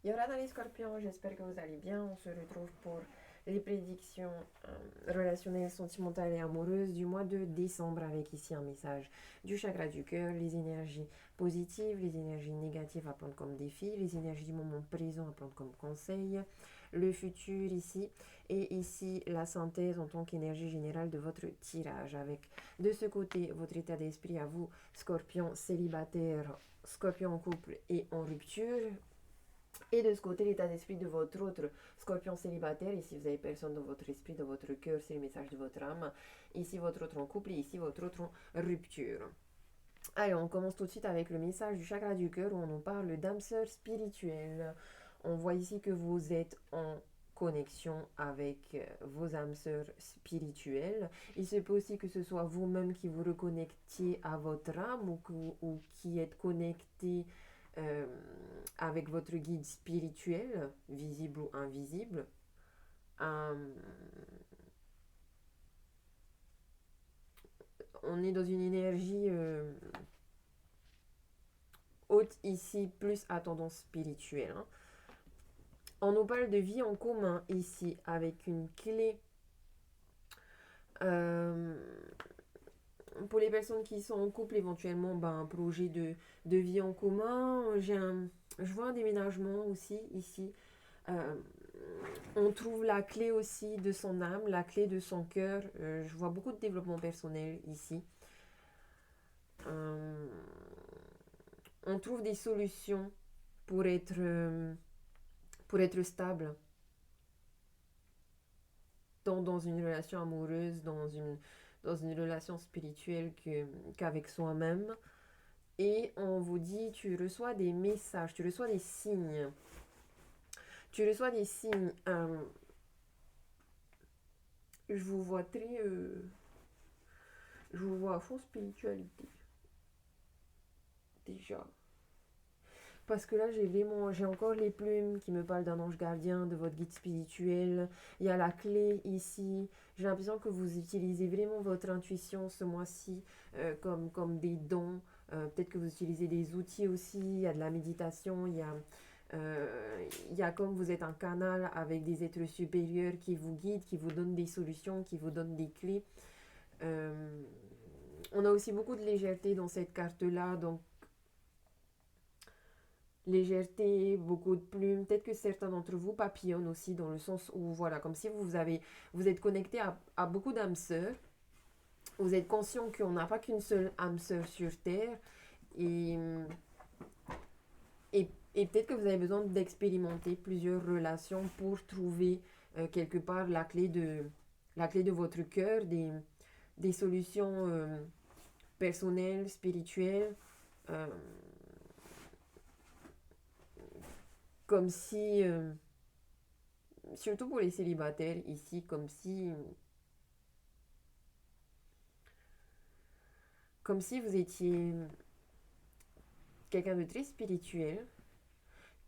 Yora dans les scorpions, j'espère que vous allez bien. On se retrouve pour les prédictions relationnelles, sentimentales et amoureuses du mois de décembre avec ici un message du chakra du cœur, les énergies positives, les énergies négatives à prendre comme défi, les énergies du moment présent à prendre comme conseil, le futur ici et ici la synthèse en tant qu'énergie générale de votre tirage avec de ce côté votre état d'esprit à vous, scorpion célibataire, scorpion en couple et en rupture. Et de ce côté, l'état d'esprit de votre autre scorpion célibataire. Ici, vous avez personne dans votre esprit, dans votre cœur, c'est le message de votre âme. Ici, votre autre en couple et ici, votre autre en rupture. Allez, on commence tout de suite avec le message du chakra du cœur où on nous parle d'âme sœur spirituelle. On voit ici que vous êtes en connexion avec vos âmes sœurs spirituelles. Il se peut aussi que ce soit vous-même qui vous reconnectiez à votre âme ou qui êtes connecté euh, avec votre guide spirituel, visible ou invisible. Euh, on est dans une énergie haute ici, plus à tendance spirituelle. Hein. On nous parle de vie en commun ici, avec une clé. Euh, pour les personnes qui sont en couple, éventuellement, un projet de vie en commun. Je vois un déménagement aussi ici. Euh, on trouve la clé aussi de son âme, la clé de son cœur. Je vois beaucoup de développement personnel ici. Euh, on trouve des solutions pour être stable, tant dans une relation amoureuse, dans une relation spirituelle qu'avec soi-même. Et on vous dit, tu reçois des messages, tu reçois des signes. Tu reçois des signes. Je vous vois très... je vous vois à fond spiritualité. Déjà. Parce que là, j'ai encore les plumes qui me parlent d'un ange gardien, de votre guide spirituel. Il y a la clé ici. J'ai l'impression que vous utilisez vraiment votre intuition ce mois-ci comme des dons. Peut-être que vous utilisez des outils aussi. Il y a de la méditation. Il y a comme vous êtes un canal avec des êtres supérieurs qui vous guident, qui vous donnent des solutions, qui vous donnent des clés. Euh, on a aussi beaucoup de légèreté dans cette carte-là. Donc, légèreté, beaucoup de plumes. Peut-être que certains d'entre vous papillonnent aussi dans le sens où, voilà, comme si vous êtes connecté à beaucoup d'âmes sœurs. Vous êtes conscient qu'on n'a pas qu'une seule âme sœur sur Terre. Et, et peut-être que vous avez besoin d'expérimenter plusieurs relations pour trouver quelque part la clé de votre cœur, des solutions personnelles, spirituelles. euh, comme si surtout pour les célibataires ici, comme si vous étiez quelqu'un de très spirituel,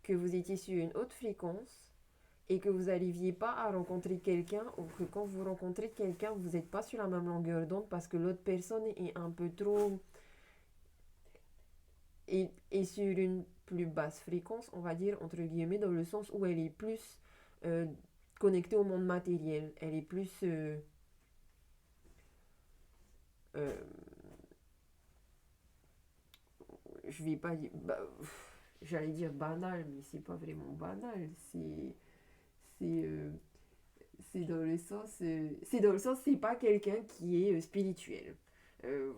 que vous étiez sur une haute fréquence et que vous n'arriviez pas à rencontrer quelqu'un ou que quand vous rencontrez quelqu'un, vous n'êtes pas sur la même longueur d'onde parce que l'autre personne est un peu trop et sur une plus basse fréquence, on va dire, entre guillemets, dans le sens où elle est plus euh, connectée au monde matériel. Elle est plus euh, je vais pas dire, j'allais dire banal, mais c'est pas vraiment banal. C'est, euh, c'est dans le sens, c'est pas quelqu'un qui est spirituel.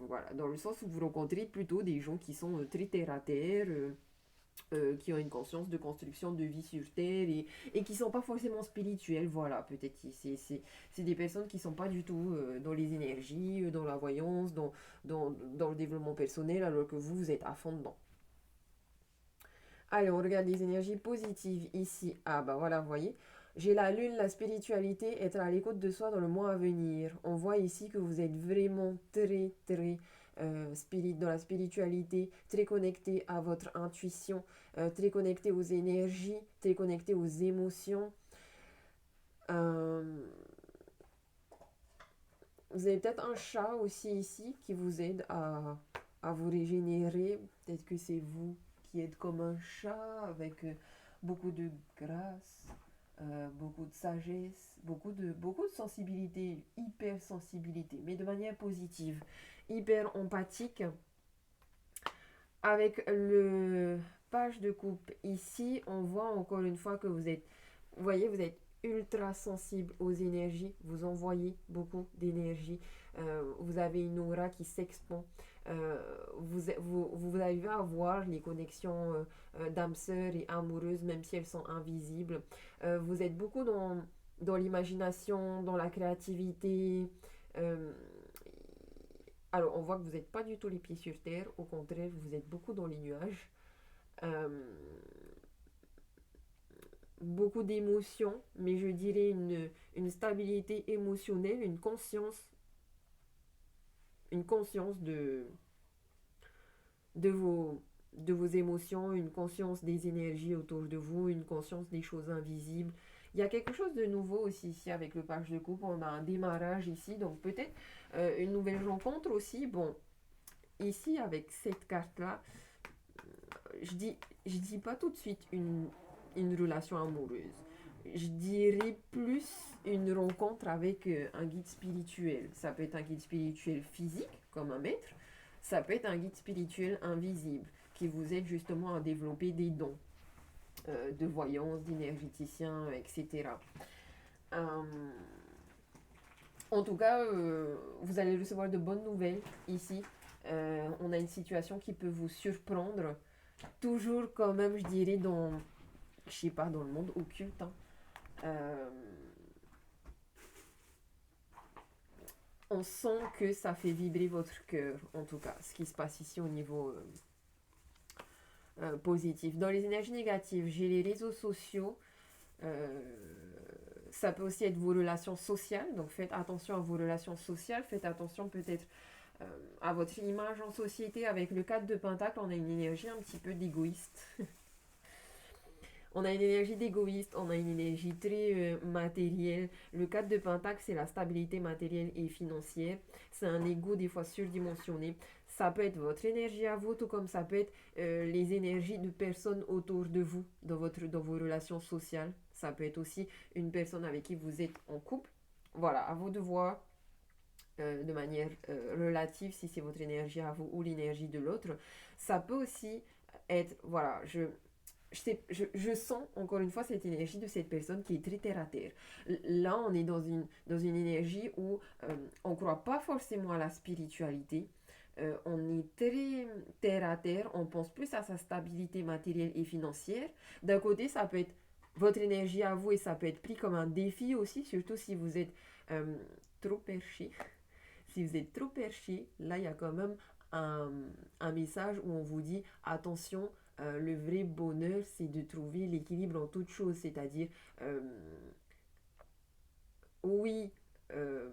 Voilà, dans le sens où vous rencontrez plutôt des gens qui sont très terre à terre, qui ont une conscience de construction de vie sur terre et qui sont pas forcément spirituels. Voilà, peut-être c'est des personnes qui sont pas du tout dans les énergies, dans la voyance, dans le développement personnel, alors que vous êtes à fond dedans. Allez, on regarde les énergies positives ici. Ah bah voilà, vous voyez. J'ai la lune, la spiritualité, être à l'écoute de soi dans le mois à venir. On voit ici que vous êtes vraiment très dans la spiritualité, très connecté à votre intuition, très connecté aux énergies, très connecté aux émotions. Euh, vous avez peut-être un chat aussi ici qui vous aide à vous régénérer. Peut-être que c'est vous qui êtes comme un chat avec beaucoup de grâce, beaucoup de sagesse, beaucoup de sensibilité, hypersensibilité, mais de manière positive, hyper empathique. Avec le page de coupe ici, on voit encore une fois que vous voyez, vous êtes ultra sensible aux énergies, vous envoyez beaucoup d'énergie, vous avez une aura qui s'expand, vous arrivez à voir les connexions d'âme sœur et amoureuses, même si elles sont invisibles. Vous êtes beaucoup dans l'imagination, dans la créativité. euh, alors, on voit que vous n'êtes pas du tout les pieds sur terre, au contraire, vous êtes beaucoup dans les nuages. Euh, Beaucoup d'émotions, mais je dirais une stabilité émotionnelle, une conscience de, vos, de vos émotions, une conscience des énergies autour de vous, une conscience des choses invisibles. Il y a quelque chose de nouveau aussi ici avec le page de coupe. On a un démarrage ici, donc peut-être une nouvelle rencontre aussi. Bon, ici avec cette carte-là, je dis pas tout de suite une relation amoureuse. Je dirais plus une rencontre avec un guide spirituel. Ça peut être un guide spirituel physique, comme un maître. Ça peut être un guide spirituel invisible, qui vous aide justement à développer des dons de voyance, d'énergéticien, etc. Euh, En tout cas, vous allez recevoir de bonnes nouvelles ici. On a une situation qui peut vous surprendre. Toujours quand même, je dirais, je sais pas, dans le monde occulte. Hein. Euh, on sent que ça fait vibrer votre cœur, en tout cas, ce qui se passe ici au niveau positif. Dans les énergies négatives, j'ai les réseaux sociaux. Euh, Ça peut aussi être vos relations sociales, donc faites attention à vos relations sociales, faites attention peut-être à votre image en société. Avec le 4 de Pentacle, on a une énergie un petit peu d'égoïste. On a une énergie d'égoïste, on a une énergie très matérielle. Le 4 de Pentacle, c'est la stabilité matérielle et financière. C'est un ego des fois surdimensionné. Ça peut être votre énergie à vous, tout comme ça peut être les énergies de personnes autour de vous, dans vos relations sociales. Ça peut être aussi une personne avec qui vous êtes en couple. Voilà, à vous de voir de manière relative si c'est votre énergie à vous ou l'énergie de l'autre. Ça peut aussi être, voilà, je sens encore une fois cette énergie de cette personne qui est très terre à terre. Là, on est dans une énergie où on ne croit pas forcément à la spiritualité. On est très terre à terre, on pense plus à sa stabilité matérielle et financière. D'un côté, ça peut être votre énergie à vous et ça peut être pris comme un défi aussi, surtout si vous êtes euh, trop perché. Si vous êtes trop perché, là, il y a quand même un, un message où on vous dit attention, le vrai bonheur, c'est de trouver l'équilibre en toutes choses, c'est-à-dire, euh, oui, euh,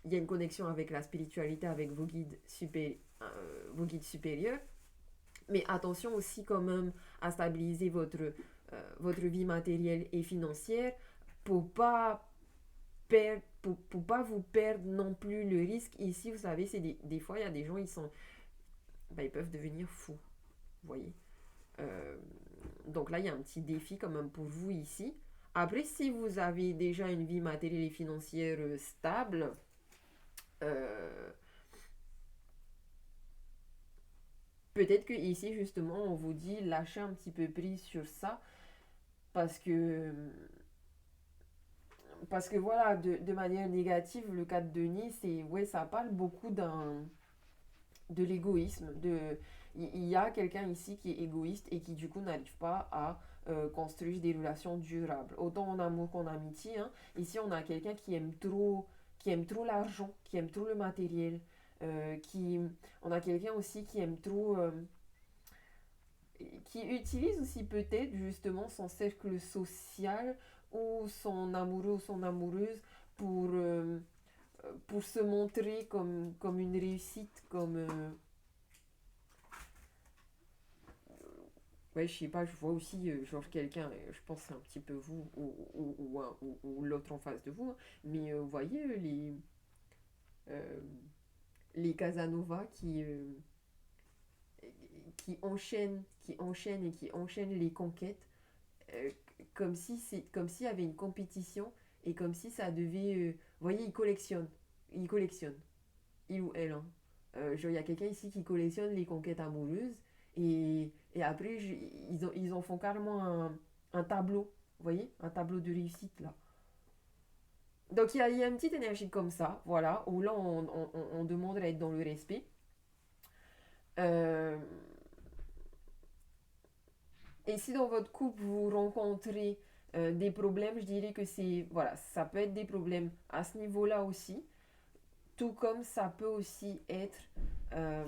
il y a une connexion avec la spiritualité, avec vos guides supérieurs, mais attention aussi quand même à stabiliser votre vie matérielle et financière pour pas pour pas vous perdre non plus. Le risque ici, vous savez, c'est des fois, il y a des gens, ils peuvent devenir fous, vous voyez. Euh, donc là, il y a un petit défi quand même pour vous ici. Après, si vous avez déjà une vie matérielle et financière stable, euh, peut-être que ici, justement, on vous dit lâchez un petit peu prise sur ça parce que voilà, de manière négative, le cas de Denis, c'est ouais, ça parle beaucoup de l'égoïsme. Il y a quelqu'un ici qui est égoïste et qui du coup n'arrive pas à construire des relations durables. Autant en amour qu'en amitié. Hein. Ici, on a quelqu'un qui aime trop l'argent, qui aime trop le matériel. On a quelqu'un aussi qui aime trop, qui utilise aussi peut-être justement son cercle social ou son amoureux ou son amoureuse pour se montrer comme une réussite, comme ouais, je sais pas, je vois aussi genre quelqu'un, je pense que c'est un petit peu vous ou l'autre en face de vous, hein, mais vous voyez euh, les Casanova qui enchaînent et qui enchaînent les conquêtes. euh, comme s'il y avait une compétition et comme si ça devait. Vous voyez, il collectionne, il ou elle. Hein. Genre, il y a quelqu'un ici qui collectionne les conquêtes amoureuses et après, ils en font carrément un tableau. Vous voyez, un tableau de réussite là. Donc il y a une petite énergie comme ça, voilà, où là on demande à être dans le respect. Euh, et si dans votre couple vous rencontrez des problèmes, je dirais que c'est, voilà, ça peut être des problèmes à ce niveau-là aussi, tout comme ça peut aussi être euh,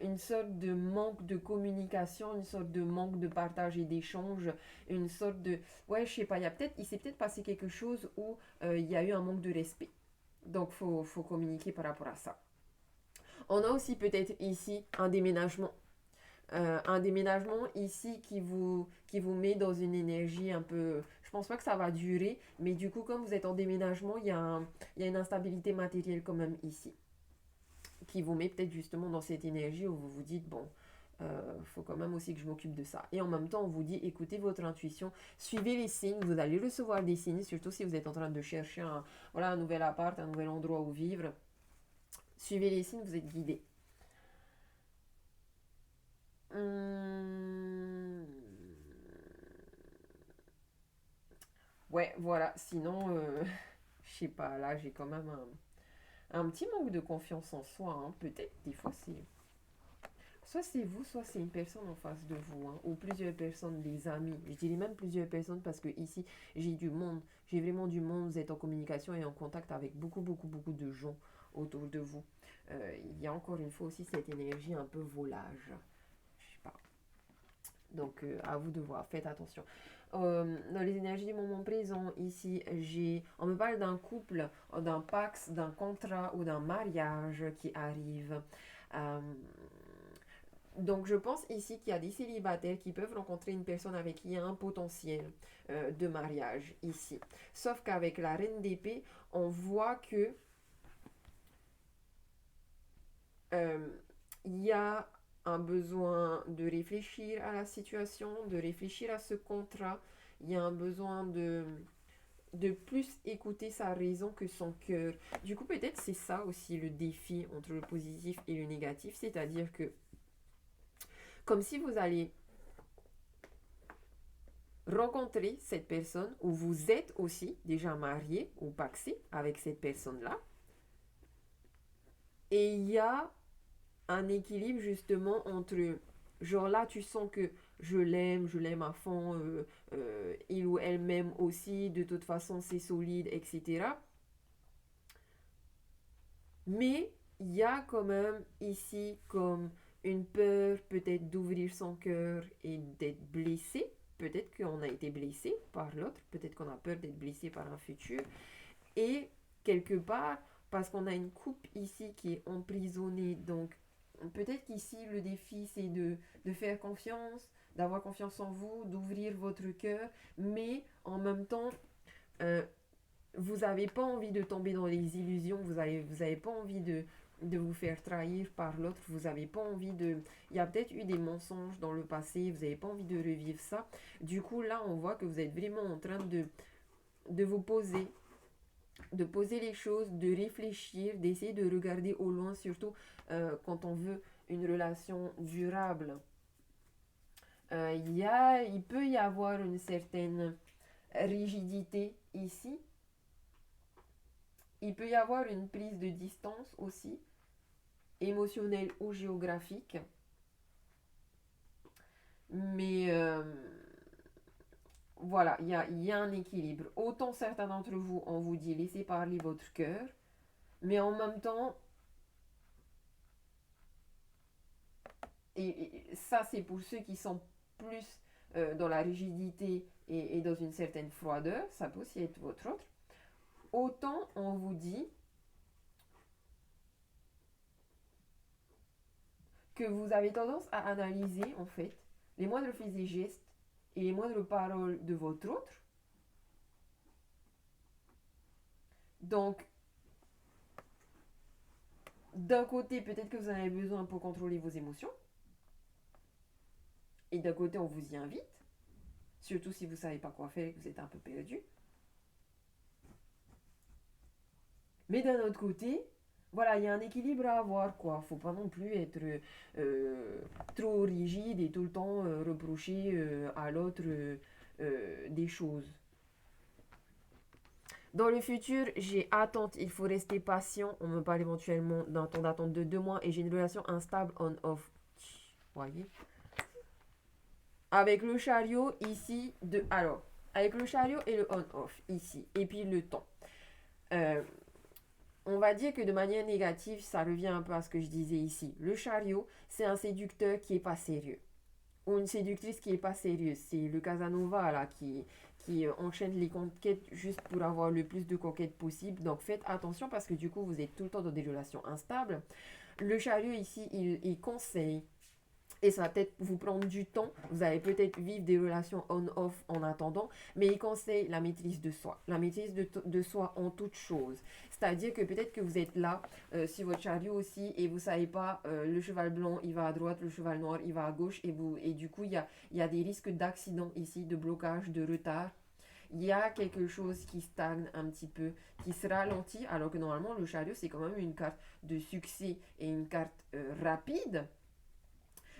une sorte de manque de communication, une sorte de manque de partage et d'échange, une sorte de, ouais, je sais pas, il s'est peut-être passé quelque chose où il y a eu un manque de respect. Donc faut communiquer par rapport à ça. On a aussi peut-être ici un déménagement. Un déménagement ici qui vous met dans une énergie un peu... Je pense pas que ça va durer, mais du coup, comme vous êtes en déménagement, il y a une instabilité matérielle quand même ici, qui vous met peut-être justement dans cette énergie où vous vous dites, bon, faut quand même aussi que je m'occupe de ça. Et en même temps, on vous dit, écoutez votre intuition, suivez les signes, vous allez recevoir des signes, surtout si vous êtes en train de chercher voilà, un nouvel appart, un nouvel endroit où vivre. Suivez les signes, vous êtes guidés. Hum, Ouais, voilà. Sinon, je sais pas, là, j'ai quand même un petit manque de confiance en soi. Hein. Peut-être, des fois, c'est. Soit c'est vous, soit c'est une personne en face de vous. Hein, ou plusieurs personnes, des amis. Je dirais même plusieurs personnes parce que ici, j'ai du monde. J'ai vraiment du monde. Vous êtes en communication et en contact avec beaucoup, beaucoup, beaucoup de gens autour de vous. Il y a encore une fois aussi cette énergie un peu volage. Je sais pas. Donc, à vous de voir. Faites attention. Dans les énergies du moment présent, ici, on me parle d'un couple, d'un pax, d'un contrat ou d'un mariage qui arrive. Euh, donc, je pense ici qu'il y a des célibataires qui peuvent rencontrer une personne avec qui il y a un potentiel de mariage ici. Sauf qu'avec la reine d'épée, on voit que euh, il y a un besoin de réfléchir à la situation, de réfléchir à ce contrat. Il y a un besoin de plus écouter sa raison que son cœur. Du coup, peut-être c'est ça aussi le défi entre le positif et le négatif, c'est-à-dire que comme si vous allez rencontrer cette personne ou vous êtes aussi déjà marié ou paxé avec cette personne-là, et il y a un équilibre justement entre, genre là tu sens que je l'aime à fond, il ou elle m'aime aussi, de toute façon c'est solide, etc. Mais il y a quand même ici comme une peur peut-être d'ouvrir son cœur et d'être blessé. Peut-être qu'on a été blessé par l'autre, peut-être qu'on a peur d'être blessé par un futur. Et quelque part, parce qu'on a une coupe ici qui est emprisonnée, donc peut-être qu'ici le défi c'est de faire confiance, d'avoir confiance en vous, d'ouvrir votre cœur, mais en même temps, euh, vous n'avez pas envie de tomber dans les illusions, vous avez pas envie de vous faire trahir par l'autre, vous n'avez pas envie de... Il y a peut-être eu des mensonges dans le passé, vous n'avez pas envie de revivre ça. Du coup, là, on voit que vous êtes vraiment en train de vous poser, de poser les choses, de réfléchir, d'essayer de regarder au loin, surtout quand on veut une relation durable. Il peut y avoir une certaine rigidité ici. Il peut y avoir une prise de distance aussi, émotionnelle ou géographique. Mais voilà, il y a un équilibre. Autant certains d'entre vous, on vous dit laissez parler votre cœur, mais en même temps, et ça c'est pour ceux qui sont plus dans la rigidité et dans une certaine froideur, ça peut aussi être votre autre. Autant on vous dit que vous avez tendance à analyser en fait les moindres faits et gestes et les moindres paroles de votre autre. Donc, d'un côté, peut-être que vous en avez besoin pour contrôler vos émotions, et d'un côté, on vous y invite. Surtout si vous ne savez pas quoi faire et que vous êtes un peu perdu. Mais d'un autre côté, voilà, il y a un équilibre à avoir, quoi. Faut pas non plus être euh, trop rigide et tout le temps reprocher à l'autre des choses. Dans le futur, j'ai attente, il faut rester patient. On me parle éventuellement d'un temps d'attente de 2 mois et j'ai une relation instable on-off. Voyez. Avec le chariot ici, avec le chariot et le on-off ici, et puis le temps. Euh, on va dire que de manière négative, ça revient un peu à ce que je disais ici. Le chariot, c'est un séducteur qui est pas sérieux. Ou une séductrice qui est pas sérieuse. C'est le Casanova là qui enchaîne les conquêtes juste pour avoir le plus de conquêtes possible. Donc faites attention parce que du coup vous êtes tout le temps dans des relations instables. Le chariot ici, il conseille et ça va peut-être vous prendre du temps. Vous allez peut-être vivre des relations on-off en attendant, mais il conseille la maîtrise de soi. La maîtrise de soi en toute chose. C'est-à-dire que peut-être que vous êtes là sur votre chariot aussi et vous ne savez pas, le cheval blanc il va à droite, le cheval noir il va à gauche et du coup il y a des risques d'accident ici, de blocage, de retard. Il y a quelque chose qui stagne un petit peu, qui se ralentit, alors que normalement le chariot c'est quand même une carte de succès et une carte rapide.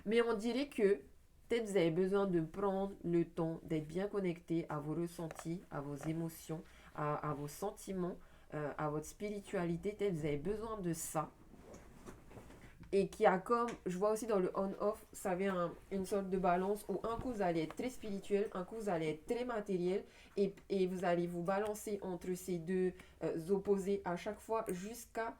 Mais on dirait que peut-être vous avez besoin de prendre le temps d'être bien connecté à vos ressentis, à vos émotions, à vos sentiments, à votre spiritualité. Peut-être vous avez besoin de ça. Et qui a comme, je vois aussi dans le on-off, ça vient une sorte de balance où un coup vous allez être très spirituel, un coup vous allez être très matériel et vous allez vous balancer entre ces deux opposés à chaque fois jusqu'à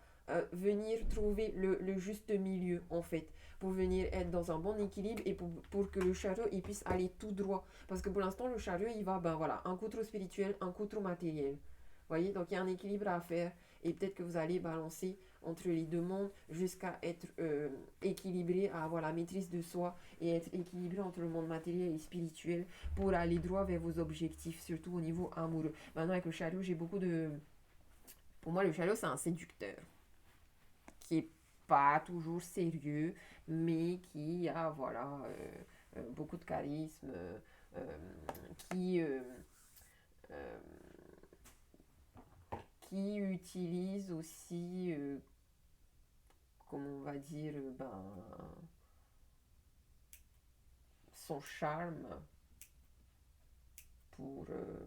venir trouver le juste milieu en fait pour venir être dans un bon équilibre et pour que le chariot il puisse aller tout droit parce que pour l'instant le chariot il va ben voilà un coup trop spirituel, un coup trop matériel, vous voyez, donc il y a un équilibre à faire et peut-être que vous allez balancer entre les deux mondes jusqu'à être équilibré, à avoir la maîtrise de soi et être équilibré entre le monde matériel et spirituel pour aller droit vers vos objectifs, surtout au niveau amoureux. Maintenant, avec le chariot, j'ai beaucoup de... Pour moi, le chariot, c'est un séducteur qui est pas toujours sérieux, mais qui a, voilà, beaucoup de charisme, euh, qui... euh, qui utilise aussi comment on va dire, son charme pour, euh,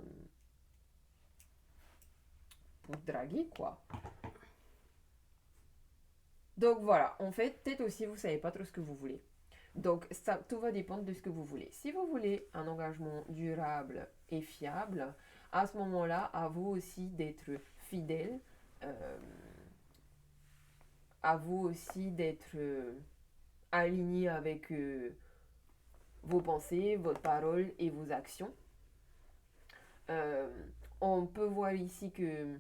pour draguer, quoi. Donc voilà, en fait, peut-être aussi vous savez pas trop ce que vous voulez. Donc ça, tout va dépendre de ce que vous voulez. Si vous voulez un engagement durable et fiable, à ce moment-là, à vous aussi d'être fidèle, euh, à vous aussi d'être aligné avec vos pensées, votre parole et vos actions. Euh, on peut voir ici que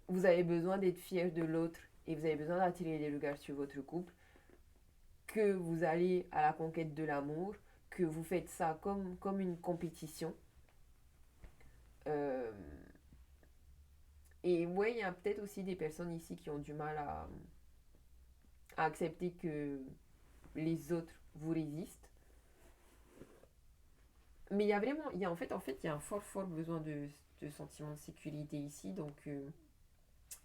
vous avez besoin d'être fier de l'autre et vous avez besoin d'attirer les regards sur votre couple, que vous allez à la conquête de l'amour, que vous faites ça comme une compétition. Euh, et ouais, il y a peut-être aussi des personnes ici qui ont du mal à accepter que les autres vous résistent. Mais il y a vraiment, il y a un fort besoin de sentiment de sécurité ici. Donc,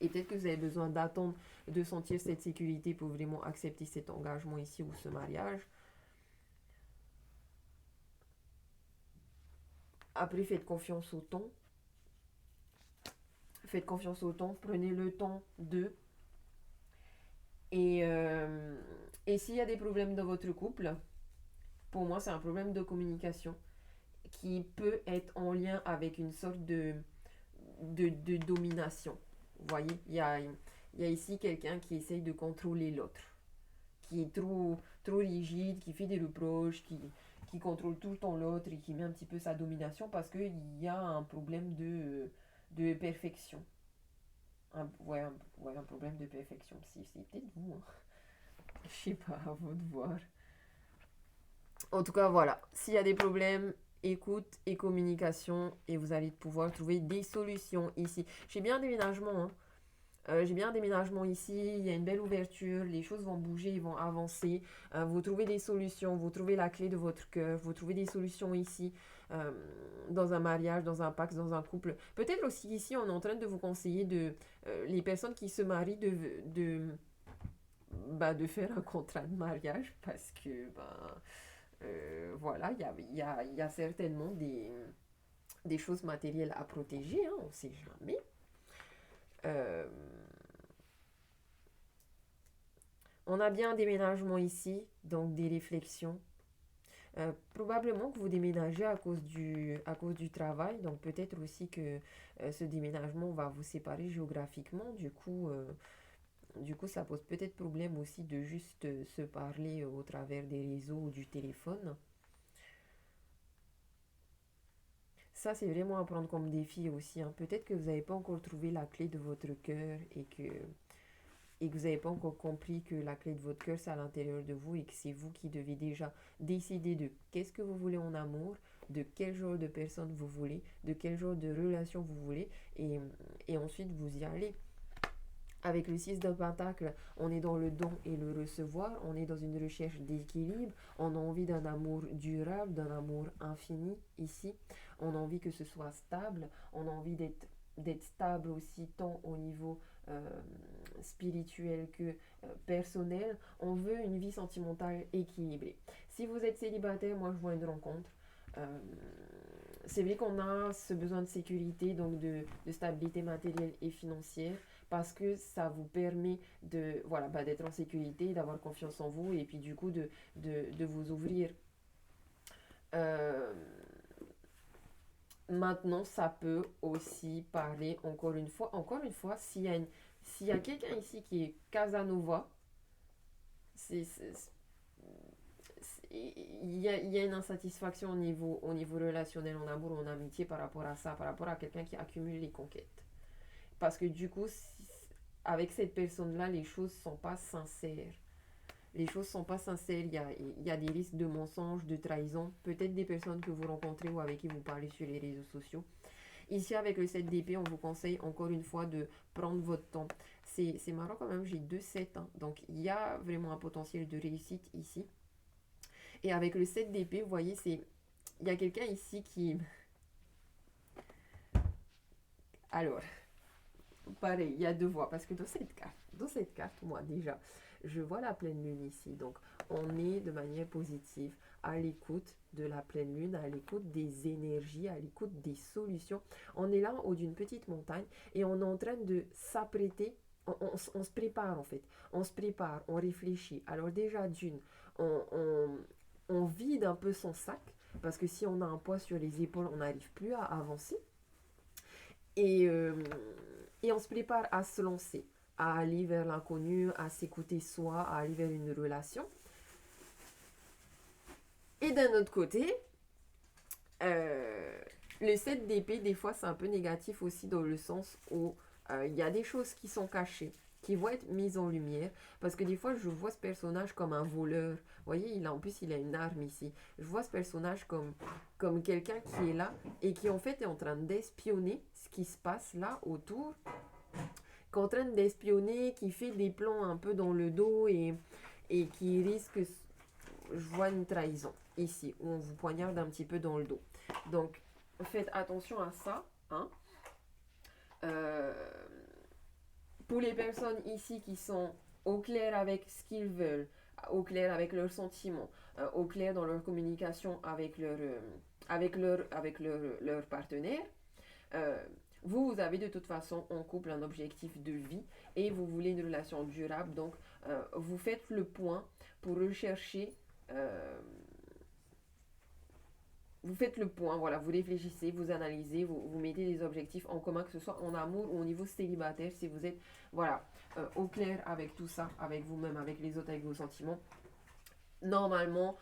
et peut-être que vous avez besoin d'attendre de sentir cette sécurité pour vraiment accepter cet engagement ici ou ce mariage. Après, faites confiance au temps. Faites confiance au temps. Prenez le temps de. Et, euh, et s'il y a des problèmes dans votre couple, pour moi, c'est un problème de communication qui peut être en lien avec une sorte de domination. Vous voyez, il y a ici quelqu'un qui essaye de contrôler l'autre, qui est trop rigide, qui fait des reproches, qui contrôle tout le temps l'autre et qui met un petit peu sa domination parce qu'il y a un problème de perfection. Un problème de perfection. C'est peut-être vous, hein. Je sais pas, à vous de voir. En tout cas, voilà. S'il y a des problèmes, écoute et communication et vous allez pouvoir trouver des solutions ici. J'ai bien un déménagement, hein. J'ai bien un déménagement ici, il y a une belle ouverture, les choses vont bouger, ils vont avancer. Vous trouvez des solutions, vous trouvez la clé de votre cœur, vous trouvez des solutions ici, euh, dans un mariage, dans un pacte, dans un couple. Peut-être aussi ici, on est en train de vous conseiller les personnes qui se marient de faire un contrat de mariage parce que, voilà, il y a certainement des choses matérielles à protéger, hein, on ne sait jamais. Euh, on a bien un déménagement ici, donc des réflexions. Probablement que vous déménagez à cause du travail, donc peut-être aussi que ce déménagement va vous séparer géographiquement. Du coup, ça pose peut-être problème aussi de juste se parler au travers des réseaux ou du téléphone. Ça, c'est vraiment à prendre comme défi aussi, hein. Peut-être que vous n'avez pas encore trouvé la clé de votre cœur et que vous n'avez pas encore compris que la clé de votre cœur, c'est à l'intérieur de vous et que c'est vous qui devez déjà décider de qu'est-ce que vous voulez en amour, de quel genre de personne vous voulez, de quel genre de relation vous voulez et, et ensuite vous y allez. Avec le 6 de Pentacle, on est dans le don et le recevoir, on est dans une recherche d'équilibre, on a envie d'un amour durable, d'un amour infini ici, on a envie que ce soit stable, on a envie d'être stable aussi tant au niveau spirituel que personnel, on veut une vie sentimentale équilibrée. Si vous êtes célibataire, moi je vois une rencontre. Euh, c'est vrai qu'on a ce besoin de sécurité, donc de stabilité matérielle et financière, parce que ça vous permet de, voilà, d'être en sécurité, d'avoir confiance en vous, et puis du coup de vous ouvrir. Euh, Maintenant, ça peut aussi parler, encore une fois, s'il y a quelqu'un ici qui est Casanova, c'est, il y a une insatisfaction au niveau relationnel, en amour, en amitié par rapport à ça, par rapport à quelqu'un qui accumule les conquêtes. Parce que du coup, avec cette personne-là, les choses ne sont pas sincères. Les choses ne sont pas sincères, il y a des risques de mensonges, de trahison, peut-être des personnes que vous rencontrez ou avec qui vous parlez sur les réseaux sociaux. Ici, avec le 7 d'épée, on vous conseille encore une fois de prendre votre temps. C'est marrant quand même, j'ai 2 7, hein, donc il y a vraiment un potentiel de réussite ici. Et avec le 7 d'épée, vous voyez, il y a quelqu'un ici qui... Alors, pareil, il y a deux voies, parce que dans cette carte, moi déjà, je vois la pleine lune ici. Donc, on est de manière positive à l'écoute de la pleine lune, à l'écoute des énergies, à l'écoute des solutions. On est là en haut d'une petite montagne et on est en train de s'apprêter. On se prépare en fait. On se prépare, on réfléchit. Alors déjà d'une, on, on, on vide un peu son sac parce que si on a un poids sur les épaules, on n'arrive plus à avancer. Et, euh, et on se prépare à se lancer, à aller vers l'inconnu, à s'écouter soi, à aller vers une relation. Et d'un autre côté, euh, le 7 d'épée, des fois, c'est un peu négatif aussi dans le sens où il y a des choses qui sont cachées, qui vont être mises en lumière. Parce que des fois, je vois ce personnage comme un voleur. Vous voyez, en plus, il a une arme ici. Je vois ce personnage comme quelqu'un qui est là et qui, en fait, est en train d'espionner ce qui se passe là autour, qui est en train d'espionner, qui fait des plans un peu dans le dos et qui risque, je vois une trahison ici, où on vous poignarde un petit peu dans le dos. Donc, faites attention à ça. Hein. Euh, pour les personnes ici qui sont au clair avec ce qu'ils veulent, au clair avec leurs sentiments, au clair dans leur communication avec leur partenaire, euh, vous avez de toute façon en couple un objectif de vie et vous voulez une relation durable. Donc, vous faites le point pour rechercher vous faites le point, voilà, vous réfléchissez, vous analysez, vous mettez des objectifs en commun, que ce soit en amour ou au niveau célibataire, si vous êtes, voilà, au clair avec tout ça, avec vous-même, avec les autres, avec vos sentiments. Normalement,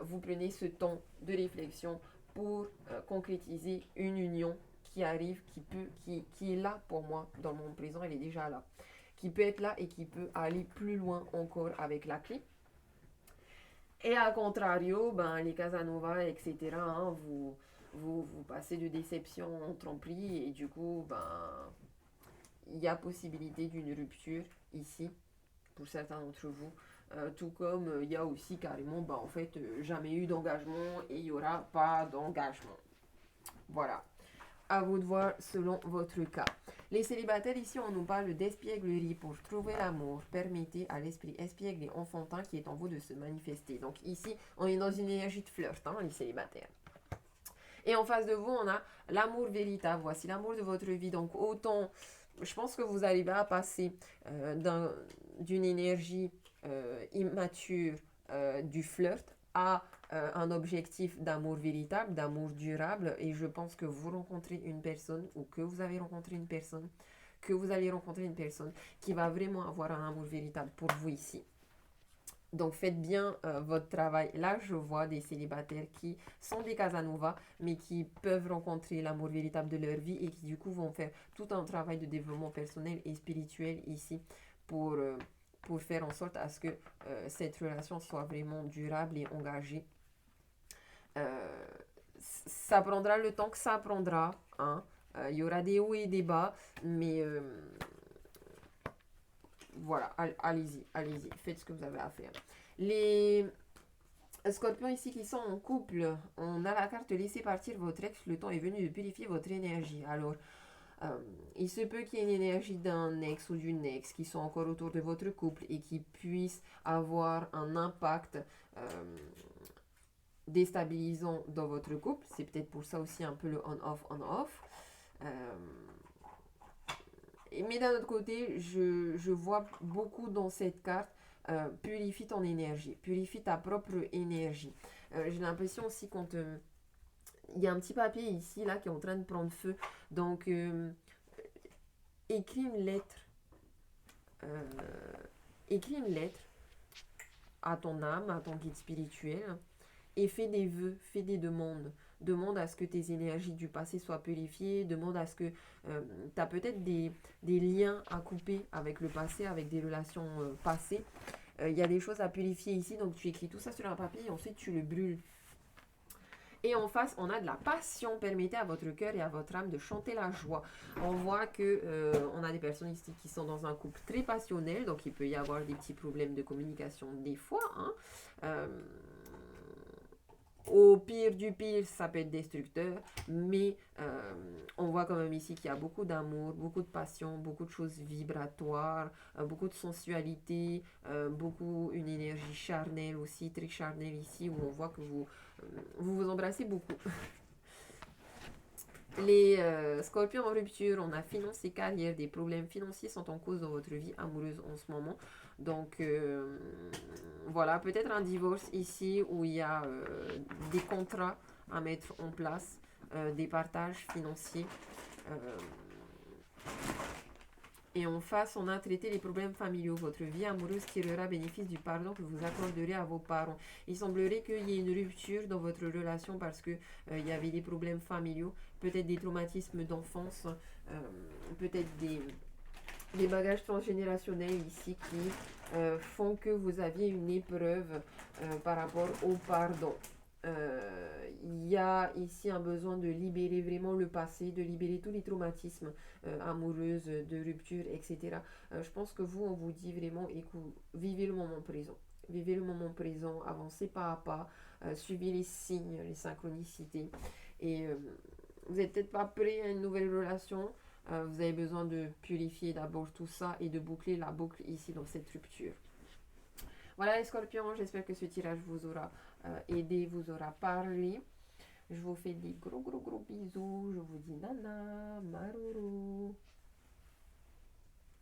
vous prenez ce temps de réflexion pour concrétiser une union qui arrive, qui est là pour moi dans le monde présent, elle est déjà là, qui peut être là et qui peut aller plus loin encore avec la clé. Et à contrario, ben, les Casanova, etc., hein, vous passez de déception en tromperie et du coup, ben, il y a possibilité d'une rupture ici, pour certains d'entre vous. Tout comme il y a aussi carrément, bah, en fait, jamais eu d'engagement et il n'y aura pas d'engagement. Voilà. À vous de voir selon votre cas. Les célibataires, ici, on nous parle d'espièglerie pour trouver l'amour. Permettez à l'esprit espiègle et enfantin qui est en vous de se manifester. Donc ici, on est dans une énergie de flirt, hein, les célibataires. Et en face de vous, on a l'amour véritable. Voici l'amour de votre vie. Donc autant, je pense que vous arrivez à passer d'une énergie immature du flirt à un objectif d'amour véritable, d'amour durable. Et je pense que vous rencontrez une personne ou que vous avez rencontré une personne, que vous allez rencontrer une personne qui va vraiment avoir un amour véritable pour vous ici. Donc faites bien votre travail. Là, je vois des célibataires qui sont des Casanova, mais qui peuvent rencontrer l'amour véritable de leur vie et qui du coup vont faire tout un travail de développement personnel et spirituel ici pour faire en sorte à ce que cette relation soit vraiment durable et engagée. Ça prendra le temps que ça prendra, hein. Il y aura des hauts et des bas, mais voilà, allez-y, allez-y, faites ce que vous avez à faire. Les scorpions ici qui sont en couple, on a la carte laisser partir votre ex, le temps est venu de purifier votre énergie. Alors, il se peut qu'il y ait une énergie d'un ex ou d'une ex qui sont encore autour de votre couple et qui puissent avoir un impact déstabilisant dans votre couple. C'est peut-être pour ça aussi un peu le on-off, on-off. Mais d'un autre côté, je vois beaucoup dans cette carte, purifie ton énergie, purifie ta propre énergie. J'ai l'impression aussi il y a un petit papier ici, là, qui est en train de prendre feu. Donc, écris une lettre. Écris une lettre à ton âme, à ton guide spirituel, et fais des vœux, fais des demandes. Demande à ce que tes énergies du passé soient purifiées, demande à ce que tu as peut-être des liens à couper avec le passé, avec des relations passées. Il y a des choses à purifier ici, donc tu écris tout ça sur un papier et ensuite tu le brûles. Et en face, on a de la passion. Permettez à votre cœur et à votre âme de chanter la joie. On voit que on a des personnes ici qui sont dans un couple très passionnel, donc il peut y avoir des petits problèmes de communication des fois, hein. Au pire du pire, ça peut être destructeur, mais on voit quand même ici qu'il y a beaucoup d'amour, beaucoup de passion, beaucoup de choses vibratoires, beaucoup de sensualité, beaucoup une énergie charnelle aussi, très charnelle ici, où on voit que vous embrassez beaucoup. Les scorpions en rupture, on a finance et carrière, des problèmes financiers sont en cause dans votre vie amoureuse en ce moment. Donc voilà, peut-être un divorce ici où il y a des contrats à mettre en place, des partages financiers. Et en face, on a traité les problèmes familiaux. Votre vie amoureuse tirera bénéfice du pardon que vous accorderez à vos parents. Il semblerait qu'il y ait une rupture dans votre relation parce que il y avait des problèmes familiaux, peut-être des traumatismes d'enfance, peut-être des bagages transgénérationnels ici qui font que vous aviez une épreuve par rapport au pardon. Il y a ici un besoin de libérer vraiment le passé, de libérer tous les traumatismes amoureux, de rupture, etc. Je pense que vous, on vous dit vraiment, vivez le moment présent. Vivez le moment présent, avancez pas à pas, suivez les signes, les synchronicités. Et vous n'êtes peut-être pas prêt à une nouvelle relation. Vous avez besoin de purifier d'abord tout ça et de boucler la boucle ici dans cette rupture. Voilà les scorpions, j'espère que ce tirage vous aura aidé, vous aura parlé. Je vous fais des gros bisous. Je vous dis nana, maruru.